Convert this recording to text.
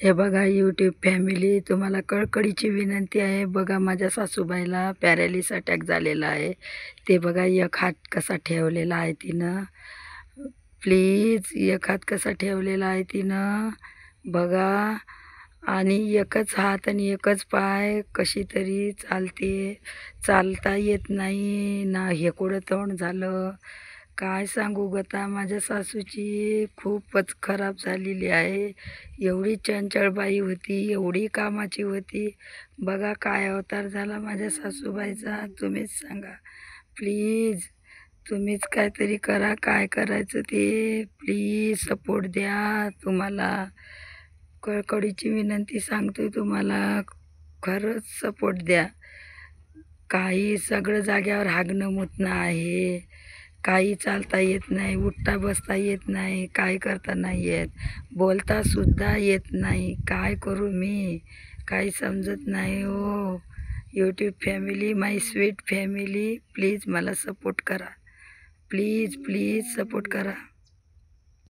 हे बघा YouTube family, तुम्हाला कळकळीची विनंती आहे. बघा माझ्या सासूबाईला पॅरालिस अटॅक झालेला आहे. ते बघा एक हात कसा ठेवलेला आहे तिनं. प्लीज एक हात कसा ठेवलेला आहे तिनं बघा. आणि एकच हात आणि एकच पाय कशी तरी चालते. चालता येत नाही ना. हे कुठं तोंड झालं काय सांगू गता. माझ्या सासूची खूपच खराब झालेली आहे. एवढी चंचळ बाई होती, एवढी कामाची होती. बघा काय अवतार झाला माझ्या सासूबाईचा. तुम्हीच सांगा प्लीज. तुम्हीच काहीतरी करा, काय करायचं ते. प्लीज सपोर्ट द्या. तुम्हाला कळकळीची विनंती सांगतोय तुम्हाला, खरंच सपोर्ट द्या. काही सगळं जाग्यावर हागणं मुतणं आहे. काही चालता येत नाही, उठता बसता येत नाही, काय करता नाही येत, बोलता सुद्धा येत नाही. काय करू मी, काही समजत नाही हो. YouTube family, my sweet family, please मला सपोर्ट करा. प्लीज प्लीज सपोर्ट करा.